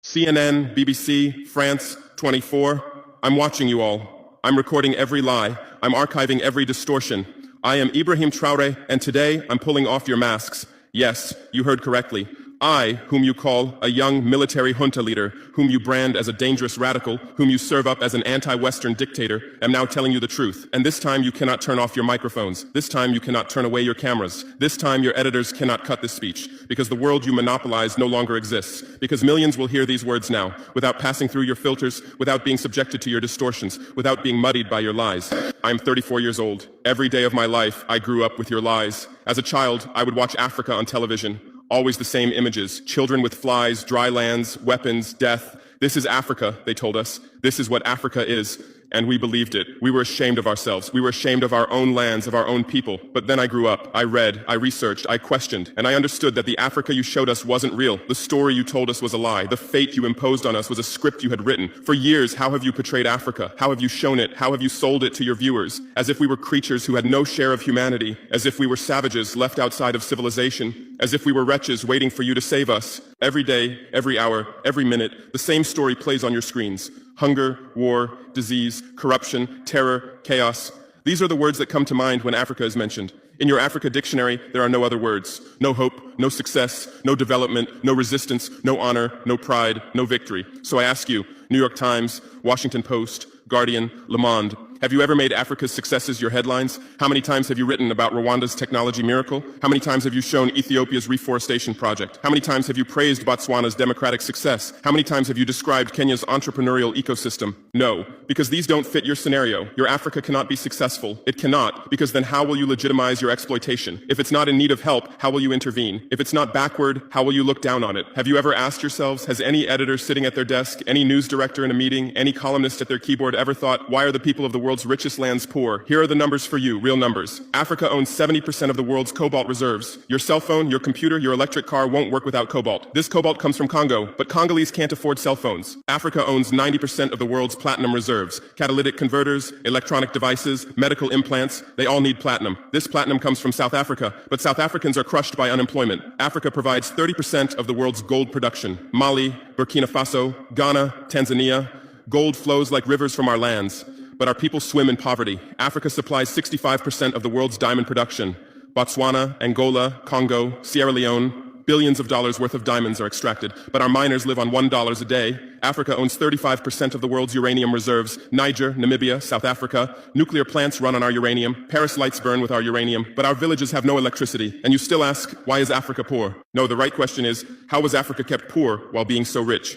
CNN, BBC, France, 24. I'm watching you all. I'm recording every lie. I'm archiving every distortion. I am Ibrahim Traore, and today I'm pulling off your masks. Yes, you heard correctly. I, whom you call a young military junta leader, whom you brand as a dangerous radical, whom you serve up as an anti-Western dictator, am now telling you the truth. And this time you cannot turn off your microphones. This time you cannot turn away your cameras. This time your editors cannot cut this speech, because the world you monopolize no longer exists. Because millions will hear these words now, without passing through your filters, without being subjected to your distortions, without being muddied by your lies. I'm 34 years old. Every day of my life, I grew up with your lies. As a child, I would watch Africa on television. Always the same images, children with flies, dry lands, weapons, death. This is Africa, they told us. This is what Africa is. And we believed it. We were ashamed of ourselves. We were ashamed of our own lands, of our own people. But then I grew up. I read, I researched, I questioned, and I understood that the Africa you showed us wasn't real. The story you told us was a lie. The fate you imposed on us was a script you had written. For years, how have you portrayed Africa? How have you shown it? How have you sold it to your viewers? As if we were creatures who had no share of humanity. As if we were savages left outside of civilization. As if we were wretches waiting for you to save us. Every day, every hour, every minute, the same story plays on your screens. Hunger, war, disease, corruption, terror, chaos. These are the words that come to mind when Africa is mentioned. In your Africa dictionary, there are no other words. No hope, no success, no development, no resistance, no honor, no pride, no victory. So I ask you, New York Times, Washington Post, Guardian, Le Monde, have you ever made Africa's successes your headlines? How many times have you written about Rwanda's technology miracle? How many times have you shown Ethiopia's reforestation project? How many times have you praised Botswana's democratic success? How many times have you described Kenya's entrepreneurial ecosystem? No, because these don't fit your scenario. Your Africa cannot be successful. It cannot, because then how will you legitimize your exploitation? If it's not in need of help, how will you intervene? If it's not backward, how will you look down on it? Have you ever asked yourselves, has any editor sitting at their desk, any news director in a meeting, any columnist at their keyboard ever thought, why are the people of the world's richest lands poor? Here are the numbers for you, real numbers. Africa owns 70% of the world's cobalt reserves. Your cell phone, your computer, your electric car won't work without cobalt. This cobalt comes from Congo, but Congolese can't afford cell phones. Africa owns 90% of the world's platinum reserves. Catalytic converters, electronic devices, medical implants, they all need platinum. This platinum comes from South Africa, but South Africans are crushed by unemployment. Africa provides 30% of the world's gold production. Mali, Burkina Faso, Ghana, Tanzania. Gold flows like rivers from our lands. But our people swim in poverty. Africa supplies 65% of the world's diamond production. Botswana, Angola, Congo, Sierra Leone, billions of dollars worth of diamonds are extracted, but our miners live on $1 a day. Africa owns 35% of the world's uranium reserves. Niger, Namibia, South Africa. Nuclear plants run on our uranium. Paris lights burn with our uranium, but our villages have no electricity. And you still ask, why is Africa poor? No, the right question is, how was Africa kept poor while being so rich?